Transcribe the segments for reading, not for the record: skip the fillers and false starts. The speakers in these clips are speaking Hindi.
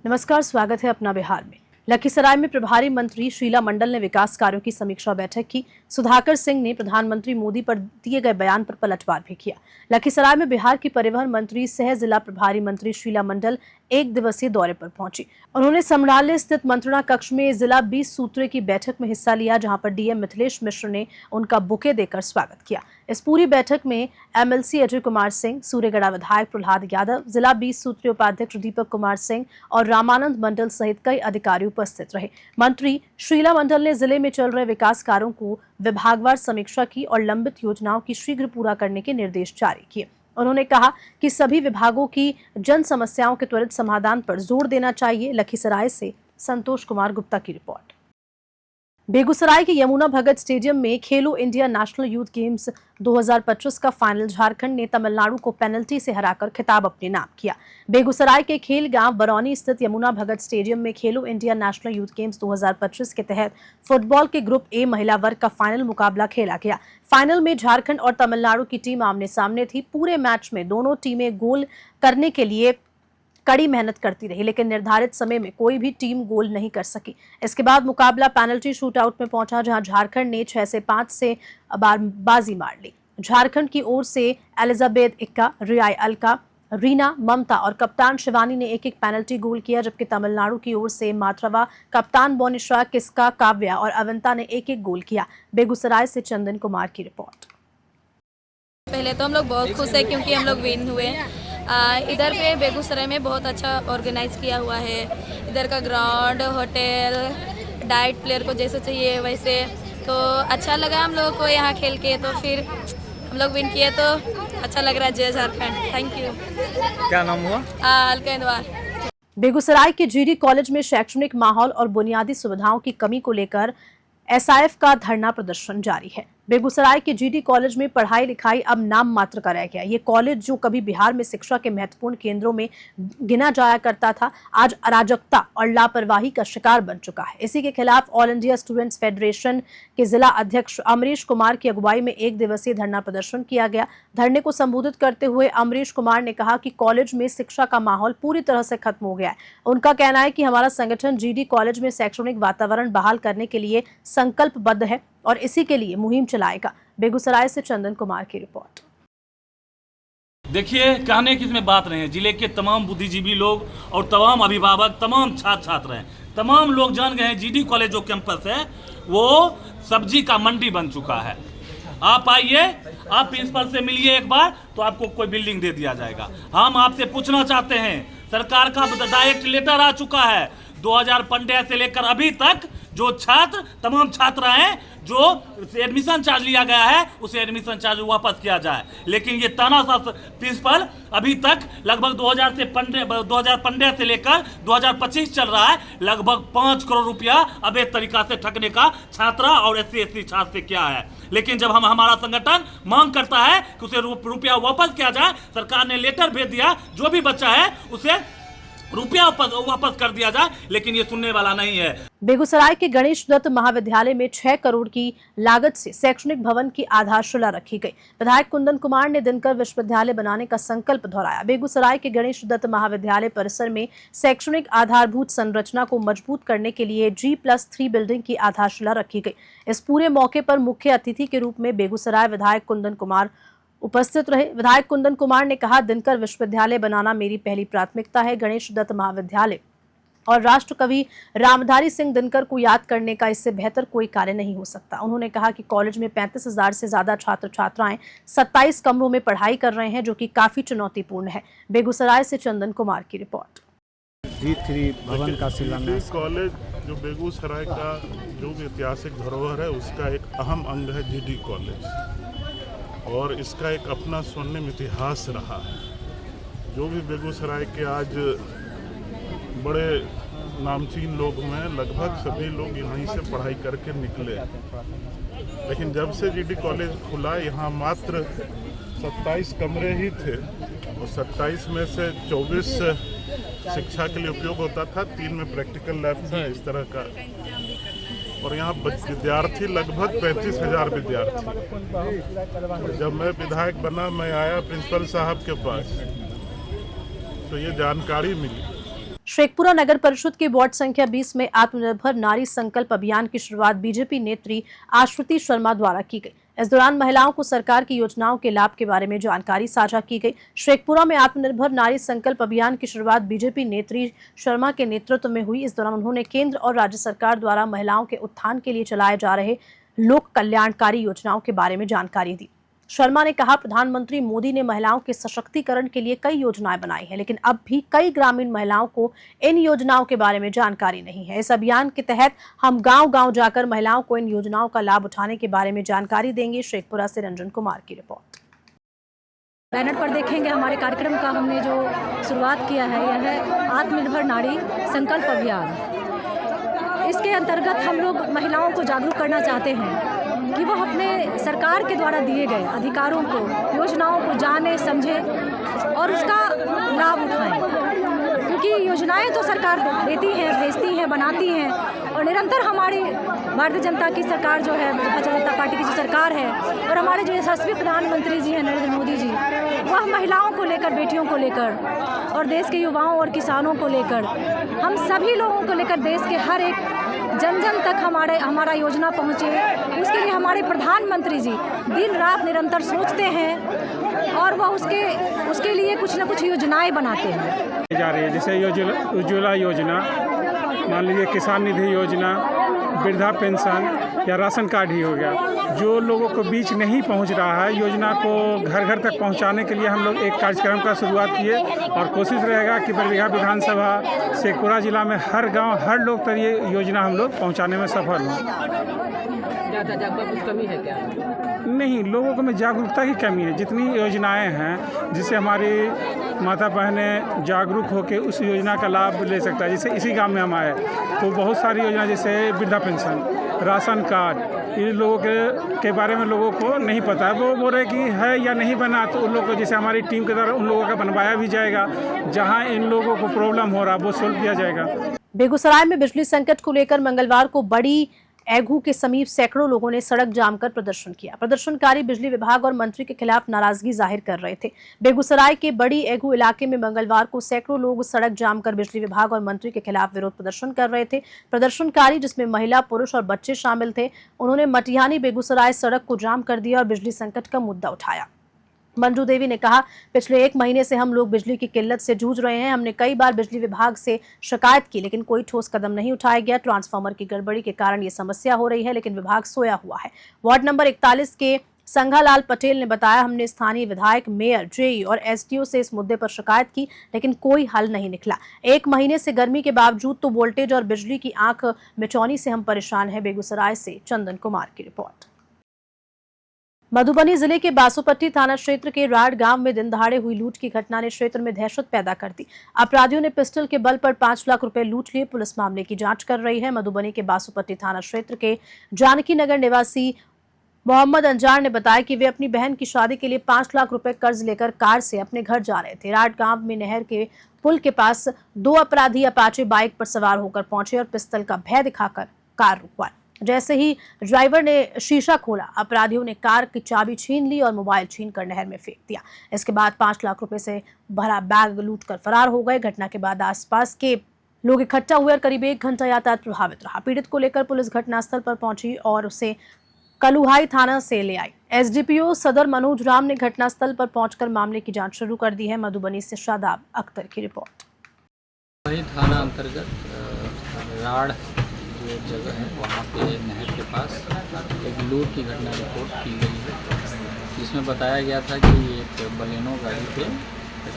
नमस्कार, स्वागत है अपना बिहार में। लखीसराय में प्रभारी मंत्री शीला मंडल ने विकास कार्यों की समीक्षा बैठक की। सुधाकर सिंह ने प्रधानमंत्री मोदी पर दिए गए बयान पर पलटवार भी किया। लखीसराय में बिहार की परिवहन मंत्री सह जिला प्रभारी मंत्री शीला मंडल एक दिवसीय दौरे पर पहुंची। उन्होंने समराले स्थित मंत्रणा कक्ष में जिला 20 सूत्रीय की बैठक में हिस्सा लिया, जहां पर डीएम मिथिलेश मिश्र ने उनका बुके देकर स्वागत किया। इस पूरी बैठक में एमएलसी अजय कुमार सिंह, सूर्यगढ़ा विधायक प्रहलाद यादव, जिला 20 सूत्रीय उपाध्यक्ष दीपक कुमार सिंह और रामानंद मंडल सहित कई अधिकारी उपस्थित रहे। मंत्री शीला मंडल ने जिले में चल रहे विकास कार्यों को विभागवार समीक्षा की और लंबित योजनाओं की शीघ्र पूरा करने के निर्देश जारी किए। उन्होंने कहा कि सभी विभागों की जन समस्याओं के त्वरित समाधान पर जोर देना चाहिए। लखीसराय से संतोष कुमार गुप्ता की रिपोर्ट। बेगूसराय के यमुना भगत स्टेडियम में खेलो इंडिया नेशनल यूथ गेम्स 2025 का फाइनल झारखंड ने तमिलनाडु को पेनल्टी से हराकर खिताब अपने नाम किया। बेगूसराय के खेल गांव बरौनी स्थित यमुना भगत स्टेडियम में खेलो इंडिया नेशनल यूथ गेम्स 2025 के तहत फुटबॉल के ग्रुप ए महिला वर्ग का फाइनल मुकाबला खेला गया। फाइनल में झारखंड और तमिलनाडु की टीम आमने सामने थी। पूरे मैच में दोनों टीमें गोल करने के लिए कड़ी मेहनत करती रही, लेकिन निर्धारित समय में कोई भी टीम गोल नहीं कर सकी। इसके बाद मुकाबला पेनल्टी शूटआउट में पहुंचा, जहां झारखंड ने 6 से 5 से बाजी मार ली। झारखंड की ओर से एलिजाबेथ इक्का, रियाई अलका, रीना, ममता और कप्तान शिवानी ने एक-एक पेनल्टी गोल किया, जबकि तमिलनाडु की ओर से माथ्रवा, कप्तान बोनिशा, किस्का, काव्या और अवंता ने एक-एक गोल किया। बेगूसराय से चंदन कुमार की रिपोर्ट। पहले तो हम लोग बहुत खुश है क्योंकि हम लोग विन हुए। इधर पे बेगूसराय में बहुत अच्छा ऑर्गेनाइज किया हुआ है। इधर का ग्राउंड, होटल, डाइट प्लेयर को जैसे चाहिए वैसे, तो अच्छा लगा हम लोगों को यहाँ खेल के। तो फिर हम लोग विन किए तो अच्छा लग रहा है। जय झारखंड, थैंक यू। क्या नाम हुआ? अलकेंदवार। बेगूसराय के जीडी कॉलेज में शैक्षणिक माहौल और बुनियादी सुविधाओं की कमी को लेकर एसआईएफ का धरना प्रदर्शन जारी है। बेगूसराय के जीडी कॉलेज में पढ़ाई लिखाई अब नाम मात्र का रह गया। ये कॉलेज जो कभी बिहार में शिक्षा के महत्वपूर्ण केंद्रों में गिना जाया करता था, आज अराजकता और लापरवाही का शिकार बन चुका है। इसी के खिलाफ ऑल इंडिया स्टूडेंट्स फेडरेशन के जिला अध्यक्ष अमरीश कुमार की अगुवाई में एक दिवसीय धरना प्रदर्शन किया गया। धरने को संबोधित करते हुए अमरीश कुमार ने कहा कि कॉलेज में शिक्षा का माहौल पूरी तरह से खत्म हो गया है। उनका कहना है कि हमारा संगठन जीडी कॉलेज में शैक्षणिक वातावरण बहाल करने के लिए संकल्पबद्ध है और इसी के लिए मुहिम चलाएगा। बेगूसराय से चंदन कुमार की रिपोर्ट। देखिए, कहने की इसमें बात नहीं है। जिले के तमाम बुद्धिजीवी लोग और तमाम अभिभावक, तमाम छात्र छात्र हैं, तमाम लोग जान गए हैं जीडी कॉलेज जो कैंपस है वो सब्जी का मंडी बन चुका है। आप आइए, आप प्रिंसिपल से मिलिए एक बार, तो आपको कोई बिल्डिंग दे दिया जाएगा। हम आपसे पूछना चाहते हैं, सरकार का डायरेक्ट लेटर आ चुका है 2015 से लेकर अभी तक जो छात्र, तमाम छात्र हैं जो एडमिशन चार्ज लिया गया है उसे एडमिशन चार्ज वापस किया जाए। लेकिन ये तानाशाह प्रिंसिपल अभी तक लगभग 2015 से लेकर 2025 चल रहा है। लगभग 5 करोड़ रुपया अवैध तरीका से ठगने का छात्रा और SC छात्र से क्या है। लेकिन जब हमारा संगठन मांग करता है कि उसे रुपया वापस किया जाए, सरकार ने लेटर भेज दिया, जो भी बच्चा है उसे रुपया वापस कर दिया जाए, लेकिन ये सुनने वाला नहीं है। बेगूसराय के गणेश दत्त महाविद्यालय में 6 करोड़ की लागत से शैक्षणिक भवन की आधारशिला रखी गई। विधायक कुंदन कुमार ने दिनकर विश्वविद्यालय बनाने का संकल्प दोहराया। बेगूसराय के गणेश दत्त महाविद्यालय परिसर में शैक्षणिक आधारभूत संरचना को मजबूत करने के लिए G+3 बिल्डिंग की आधारशिला रखी गई। इस पूरे मौके पर मुख्य अतिथि के रूप में बेगूसराय विधायक कुंदन कुमार उपस्थित रहे। विधायक कुंदन कुमार ने कहा, दिनकर विश्वविद्यालय बनाना मेरी पहली प्राथमिकता है। गणेश दत्त महाविद्यालय और राष्ट्रकवि रामधारी सिंह दिनकर को याद करने का इससे बेहतर कोई कार्य नहीं हो सकता। उन्होंने कहा कि कॉलेज में 35,000 से ज्यादा छात्र छात्राएं 27 कमरों में पढ़ाई कर रहे हैं, जो कि काफी चुनौतीपूर्ण है। बेगूसराय से चंदन कुमार की रिपोर्ट। G3 भवन का शिलान्यास। कॉलेज जो बेगूसराय का जो भी ऐतिहासिक धरोहर है उसका एक अहम अंग है जीडी कॉलेज, और इसका एक अपना स्वर्णिम इतिहास रहा है। जो भी बेगूसराय के आज बड़े नामचीन लोग हुए हैं, लगभग सभी लोग यहीं से पढ़ाई करके निकले। लेकिन जब से जीडी कॉलेज खुला, यहाँ मात्र 27 कमरे ही थे और 27 में से 24 शिक्षा के लिए उपयोग होता था, 3 में प्रैक्टिकल लैब था, इस तरह का। और यहाँ विद्यार्थी लगभग 35,000 विद्यार्थी। जब मैं विधायक बना, मैं आया प्रिंसिपल साहब के पास, तो ये जानकारी मिली शेखपुरा नगर परिषद के वार्ड संख्या 20 में आत्मनिर्भर नारी संकल्प अभियान की शुरुआत बीजेपी नेत्री आश्रुति शर्मा द्वारा की गई। इस दौरान महिलाओं को सरकार की योजनाओं के लाभ के बारे में जानकारी साझा की गई। शेखपुरा में आत्मनिर्भर नारी संकल्प अभियान की शुरुआत बीजेपी नेत्री शर्मा के नेतृत्व में हुई। इस दौरान उन्होंने केंद्र और राज्य सरकार द्वारा महिलाओं के उत्थान के लिए चलाए जा रहे लोक कल्याणकारी योजनाओं के बारे में जानकारी दी। शर्मा ने कहा, प्रधानमंत्री मोदी ने महिलाओं के सशक्तिकरण के लिए कई योजनाएं बनाई हैं, लेकिन अब भी कई ग्रामीण महिलाओं को इन योजनाओं के बारे में जानकारी नहीं है। इस अभियान के तहत हम गांव-गांव जाकर महिलाओं को इन योजनाओं का लाभ उठाने के बारे में जानकारी देंगे। शेखपुरा से रंजन कुमार की रिपोर्ट। बैनर पर देखेंगे हमारे कार्यक्रम का हमने जो शुरुआत किया है, यह है आत्मनिर्भर नारी संकल्प अभियान। इसके अंतर्गत हम लोग महिलाओं को जागरूक करना चाहते हैं कि वह अपने सरकार के द्वारा दिए गए अधिकारों को, योजनाओं को जाने, समझे और उसका लाभ उठाएं, क्योंकि योजनाएं तो सरकार देती है, भेजती है, बनाती हैं और निरंतर हमारी भारतीय जनता की सरकार जो है, भारतीय जनता पार्टी की जो सरकार है और हमारे जो यशस्वी प्रधानमंत्री जी हैं नरेंद्र मोदी जी, वह महिलाओं को लेकर, बेटियों को लेकर और देश के युवाओं और किसानों को लेकर, हम सभी लोगों को लेकर देश के हर एक जन जन तक हमारा योजना पहुँचे, उसके लिए हमारे प्रधानमंत्री जी दिन रात निरंतर सोचते हैं और वह उसके लिए कुछ न कुछ योजनाएं बनाते हैं। जा रही है जैसे उज्ज्वला योजना, मान लीजिए किसान निधि योजना, वृद्धा पेंशन या राशन कार्ड ही हो गया। जो लोगों को बीच नहीं पहुंच रहा है, योजना को घर घर तक पहुंचाने के लिए हम लोग एक कार्यक्रम का शुरुआत किए और कोशिश रहेगा कि बरबीघा विधानसभा शेखपुरा जिला में हर गांव, हर लोग तक ये योजना हम लोग पहुंचाने में सफल हों। ज़्यादा जागरूकता कमी है क्या? नहीं, लोगों को में जागरूकता की कमी है। जितनी योजनाएं हैं जिससे हमारी माता बहनें जागरूक होकर उस योजना का लाभ ले सकता है। जैसे इसी गांव में हम आए तो बहुत सारी योजना, जैसे वृद्धा पेंशन, राशन कार्ड, इन लोगों के बारे में लोगों को नहीं पता है। वो बोल रहे कि है या नहीं बना, तो उन लोगों को जैसे हमारी टीम के द्वारा उन लोगों का बनवाया भी जाएगा। जहाँ इन लोगों को प्रॉब्लम हो रहा है वो सोल्व किया जाएगा। बेगूसराय में बिजली संकट को लेकर मंगलवार को बड़ी एगू के समीप सैकड़ों लोगों ने सड़क जाम कर प्रदर्शन किया। प्रदर्शनकारी बिजली विभाग और मंत्री के खिलाफ नाराजगी जाहिर कर रहे थे। बेगूसराय के बड़ी एगू इलाके में मंगलवार को सैकड़ों लोग सड़क जाम कर बिजली विभाग और मंत्री के खिलाफ विरोध प्रदर्शन कर रहे थे। प्रदर्शनकारी, जिसमें महिला, पुरुष और बच्चे शामिल थे, उन्होंने मटिहानी बेगूसराय सड़क को जाम कर दिया और बिजली संकट का मुद्दा उठाया। मंजू देवी ने कहा, पिछले 1 महीने से हम लोग बिजली की किल्लत से जूझ रहे हैं। हमने कई बार बिजली विभाग से शिकायत की, लेकिन कोई ठोस कदम नहीं उठाया गया। ट्रांसफार्मर की गड़बड़ी के कारण ये समस्या हो रही है, लेकिन विभाग सोया हुआ है। वार्ड नंबर 41 के संघालाल पटेल ने बताया, हमने स्थानीय विधायक, मेयर, जेई और एसडीओ से इस मुद्दे पर शिकायत की, लेकिन कोई हल नहीं निकला। 1 महीने से गर्मी के बावजूद तो वोल्टेज और बिजली की आंख मिचौनी से हम परेशान हैं। बेगूसराय से चंदन कुमार की रिपोर्ट। मधुबनी जिले के बासोपट्टी थाना क्षेत्र के राड गांव में दिन दहाड़े हुई लूट की घटना ने क्षेत्र में दहशत पैदा कर दी। अपराधियों ने पिस्टल के बल पर 5 लाख रुपए लूट लिए। पुलिस मामले की जांच कर रही है। मधुबनी के बासोपट्टी थाना क्षेत्र के जानकी नगर निवासी मोहम्मद अंजार ने बताया कि वे अपनी बहन की शादी के लिए 5 लाख रुपए कर्ज लेकर कार से अपने घर जा रहे थे। राड गांव में नहर के पुल के पास 2 अपराधी अपाचे बाइक पर सवार होकर पहुंचे और पिस्टल का भय दिखाकर कार रुकवाई। जैसे ही ड्राइवर ने शीशा खोला, अपराधियों ने कार की चाबी छीन ली और मोबाइल छीनकर नहर में फेंक दिया। इसके बाद 5 लाख रुपए से भरा बैग लूटकर फरार हो गए। घटना के बाद आसपास के लोग इकट्ठा हुए और करीब 1 घंटा यातायात प्रभावित रहा। पीड़ित को लेकर पुलिस घटनास्थल पर पहुंची और उसे कलुहाई थाना से ले आई। एसडीपीओ सदर मनोज राम ने घटनास्थल पर पहुंचकर मामले की जांच शुरू कर दी है। मधुबनी से शादाब अख्तर की रिपोर्ट। वही थाना अंतर्गत राड़ जो जगह है, वहाँ पे नहर के पास एक लूट की घटना रिपोर्ट की गई है, जिसमें बताया गया था कि एक बलेनो गाड़ी पे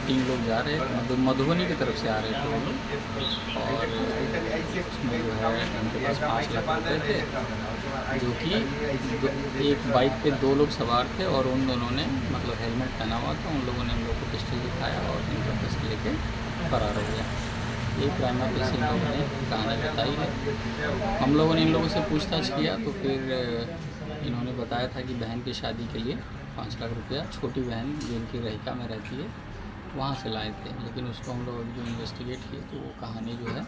3 लोग जा रहे थे, मधुबनी की तरफ से आ रहे थे वो लोग, और उसमें जो है उनके पास 5 लाख रुपये थे, जो कि एक बाइक पे 2 लोग सवार थे और उन दोनों ने मतलब हेलमेट पहना हुआ था। उन लोगों ने उन लोगों को पिस्टल दिखाया और इनका पिस्टल लेके फरार हो गया। ये प्राइमा पेशी इन लोगों ने कहानी बताई है। हम लोगों ने इन लोगों से पूछताछ किया तो फिर इन्होंने बताया था कि बहन की शादी के लिए 5 लाख रुपया, छोटी बहन जो इनकी रहिका में रहती है वहाँ से लाए थे, लेकिन उसको हम लोग जो इन्वेस्टिगेट किए तो वो कहानी जो है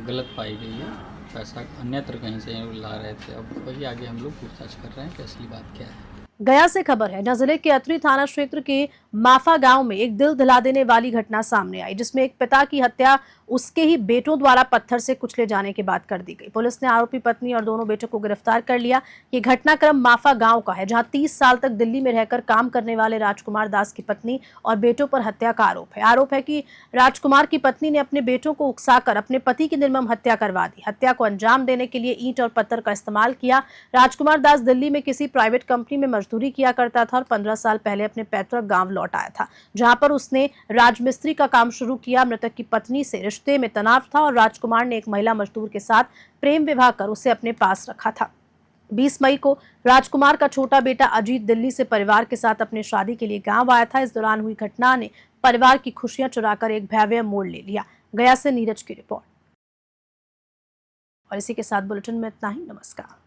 गलत पाई गई है। पैसा अन्यत्र कहीं से ला रहे थे। अब वही आगे हम लोग पूछताछ कर रहे हैं कि असली बात क्या है। गया से खबर है। जिले के अतरी थाना क्षेत्र के माफा गांव में एक दिल दिला देने वाली घटना सामने आई, जिसमें एक पिता की हत्या उसके ही बेटों द्वारा पत्थर से कुचले जाने के बाद कर दी गई। पुलिस ने आरोपी पत्नी और दोनों बेटों को गिरफ्तार कर लिया। ये घटनाक्रम माफा गांव का है, जहां 30 साल तक दिल्ली में रहकर काम करने वाले राजकुमार दास की पत्नी और बेटों पर हत्या का आरोप है कि राजकुमार की पत्नी ने अपने बेटों को उकसाकर अपने पति की निर्मम हत्या करवा दी। हत्या को अंजाम देने के लिए ईंट और पत्थर का इस्तेमाल किया। राजकुमार दास दिल्ली में किसी प्राइवेट कंपनी में मजदूरी किया करता था और 15 साल पहले अपने पैतृक गांव लौट आया था, जहां पर उसने राजमिस्त्री का काम शुरू किया। मृतक की पत्नी से रिश्ते में तनाव था और राजकुमार ने एक महिला मजदूर के साथ प्रेम विवाह कर उसे अपने पास रखा था। 20 मई को राजकुमार का छोटा बेटा अजीत दिल्ली से परिवार के साथ अपने शादी के लिए गांव आया था। इस दौरान हुई घटना ने परिवार की खुशियां चुराकर एक भयावह मोड़ ले लिया। गया से नीरज की रिपोर्ट। और इसी के साथ बुलेटिन में इतना ही। नमस्कार।